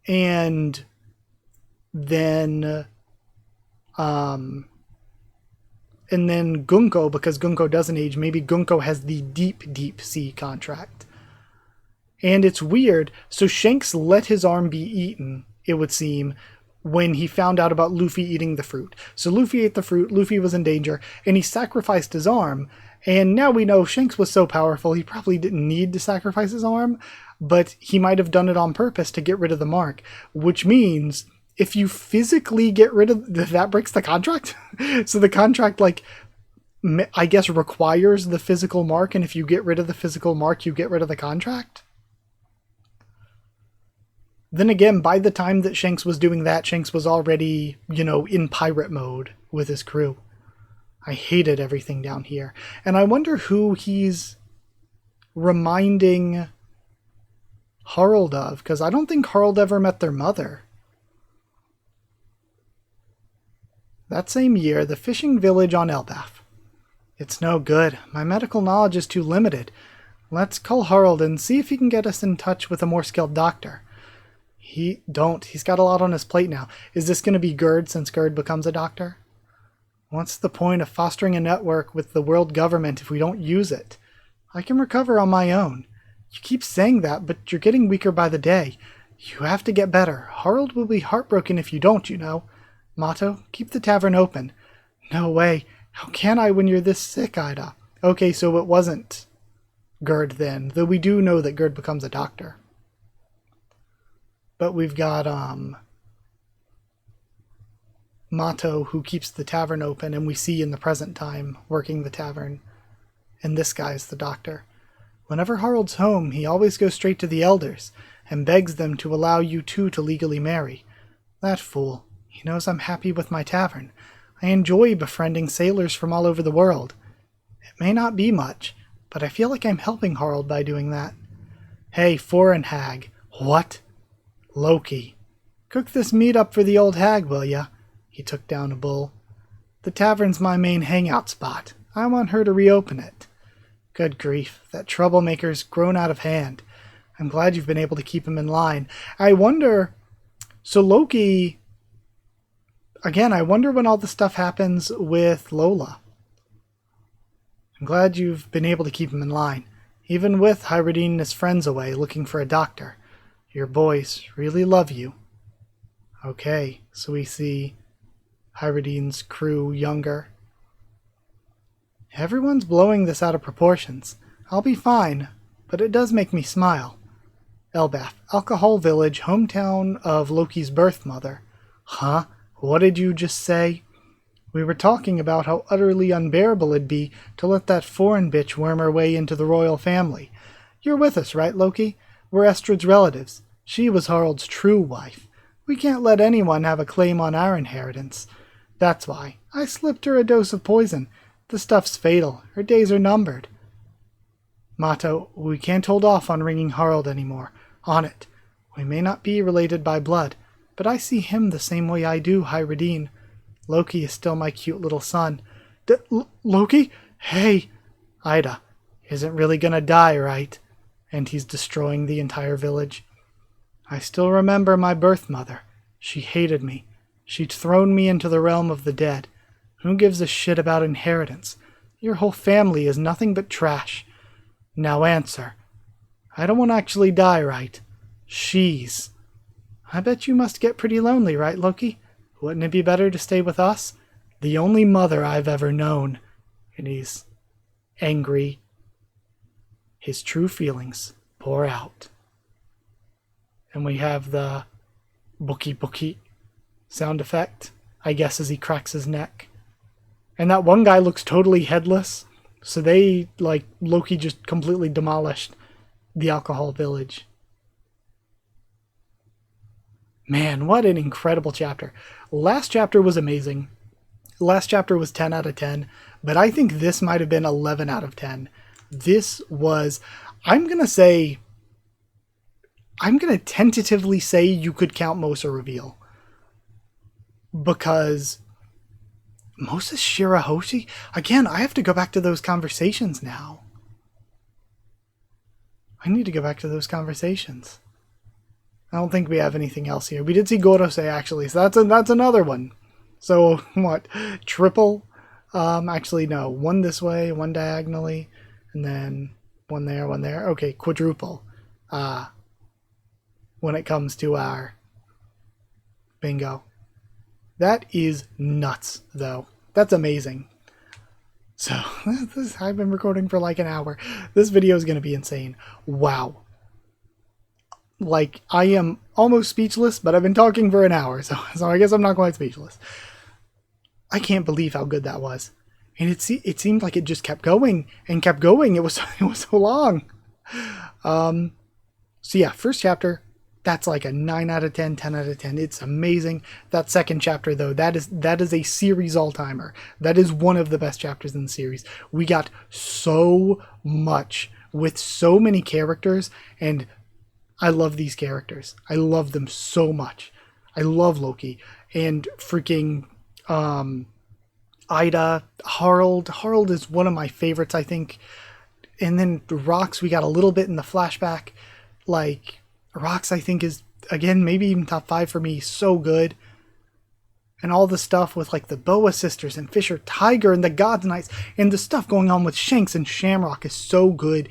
and then Gunko, because Gunko doesn't age, maybe Gunko has the deep sea contract. And it's weird. So Shanks let his arm be eaten, it would seem, when he found out about Luffy eating the fruit. So Luffy ate the fruit, Luffy was in danger, and he sacrificed his arm. And now we know Shanks was so powerful, he probably didn't need to sacrifice his arm, but he might have done it on purpose to get rid of the mark, which means if you physically get rid of that breaks the contract. So the contract, like, I guess requires the physical mark, and if you get rid of the physical mark, you get rid of the contract. Then again, by the time that Shanks was doing that, Shanks was already, in pirate mode with his crew. I hated everything down here. And I wonder who he's reminding Harold of, because I don't think Harold ever met their mother. That same year, the fishing village on Elbaf. It's no good. My medical knowledge is too limited. Let's call Harold and see if he can get us in touch with a more skilled doctor. He's got a lot on his plate now. Is this going to be Gerd since Gerd becomes a doctor? What's the point of fostering a network with the world government if we don't use it? I can recover on my own. You keep saying that, but you're getting weaker by the day. You have to get better. Harold will be heartbroken if you don't, Mato, keep the tavern open. No way. How can I when you're this sick, Ida? Okay, so it wasn't Gerd then, though we do know that Gerd becomes a doctor. But we've got Mato, who keeps the tavern open, and we see in the present time working the tavern. And this guy's the doctor. Whenever Harold's home, he always goes straight to the elders and begs them to allow you two to legally marry. That fool. He knows I'm happy with my tavern. I enjoy befriending sailors from all over the world. It may not be much, but I feel like I'm helping Harold by doing that. Hey, foreign hag. What? Loki. Cook this meat up for the old hag, will ya? He took down a bull. The tavern's my main hangout spot. I want her to reopen it. Good grief, that troublemaker's grown out of hand. I'm glad you've been able to keep him in line. I wonder... So Loki... Again, I wonder when all the stuff happens with Lola. I'm glad you've been able to keep him in line, even with Hyradine and his friends away looking for a doctor. Your boys really love you. Okay, so we see Hyradine's crew younger. Everyone's blowing this out of proportions. I'll be fine, but it does make me smile. Elbaf, Alcohol Village, hometown of Loki's birth mother. Huh? What did you just say? We were talking about how utterly unbearable it'd be to let that foreign bitch worm her way into the royal family. You're with us, right, Loki? We're Estrid's relatives. She was Harold's true wife. We can't let anyone have a claim on our inheritance. That's why I slipped her a dose of poison. The stuff's fatal. Her days are numbered. Mato, we can't hold off on ringing Harold anymore. On it. We may not be related by blood, but I see him the same way I do Hyradine. Loki is still my cute little son. Loki? Hey! Ida, isn't really gonna die, right? And he's destroying the entire village. I still remember my birth mother. She hated me. She'd thrown me into the realm of the dead. Who gives a shit about inheritance? Your whole family is nothing but trash. Now answer. I don't want to actually die, right? She's. I bet you must get pretty lonely, right, Loki? Wouldn't it be better to stay with us? The only mother I've ever known. And he's angry. His true feelings pour out. And we have the bookie sound effect, I guess, as he cracks his neck. And that one guy looks totally headless. So they, Loki just completely demolished. The Alcohol Village. Man, what an incredible chapter. Last chapter was amazing. Last chapter was 10 out of 10, but I think this might have been 11 out of 10. This was, I'm going to tentatively say you could count Mosa reveal. Because Mosa Shirahoshi? Again, I have to go back to those conversations now. I need to go back to those conversations. I don't think we have anything else here. We did see Gorosei, actually, so that's another one. So, what? Triple? Actually, no. One this way, one diagonally, and then one there, one there. Okay, quadruple. When it comes to our bingo. That is nuts, though. That's amazing. So, I've been recording for like an hour. This video is going to be insane. Wow. Like, I am almost speechless, but I've been talking for an hour, so I guess I'm not quite speechless. I can't believe how good that was. And it seemed like it just kept going and kept going. It was so long. So yeah, first chapter, that's like a 9 out of 10, 10 out of 10. It's amazing. That second chapter, though, that is a series all-timer. That is one of the best chapters in the series. We got so much with so many characters, and I love these characters. I love them so much. I love Loki and freaking Ida, Harold. Harold is one of my favorites, I think. And then Rox, we got a little bit in the flashback. Like, Rox, I think, is, again, maybe even top 5 for me. So good. And all the stuff with, like, the Boa sisters and Fisher Tiger and the God's Knights. And the stuff going on with Shanks and Shamrock is so good.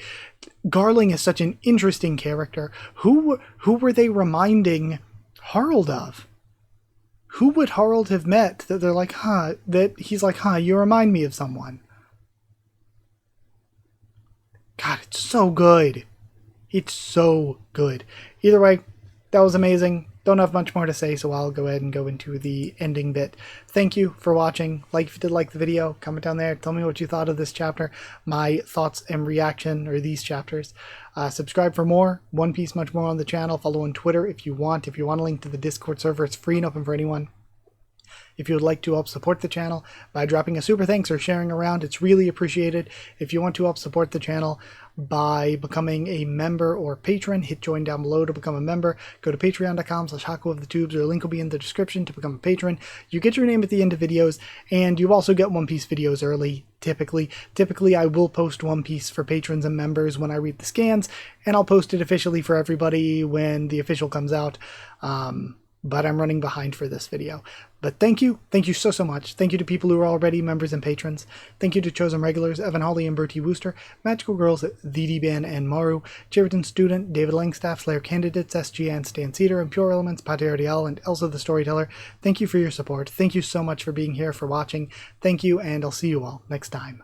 Garling is such an interesting character. Who were they reminding Harold of? Who would Harold have met that they're like, huh, that he's like, huh, you remind me of someone. God, it's so good. It's so good. Either way, that was amazing. Don't have much more to say, so I'll go ahead and go into the ending bit. Thank you for watching. Like if you did like the video, comment down there. Tell me what you thought of this chapter, my thoughts and reaction, or these chapters. Subscribe for more. One Piece, much more on the channel. Follow on Twitter if you want. If you want a link to the Discord server, it's free and open for anyone. If you would like to help support the channel by dropping a super thanks or sharing around, it's really appreciated. If you want to help support the channel by becoming a member or patron, hit join down below to become a member. Go to patreon.com/HakuOfTheTubes, or a link will be in the description to become a patron. You get your name at the end of videos, and you also get One Piece videos early, typically. Typically, I will post One Piece for patrons and members when I read the scans, and I'll post it officially for everybody when the official comes out. But I'm running behind for this video. But thank you so much. Thank you to people who are already members and patrons. Thank you to chosen regulars, Evan Hawley and Bertie Wooster, Magical Girls, DDBan and Maru, Cheriton Student, David Langstaff, Slayer Candidates, SGN, Stan Cedar, and Pure Elements, Pate Ariel, and Elsa the Storyteller. Thank you for your support. Thank you so much for being here, for watching. Thank you, and I'll see you all next time.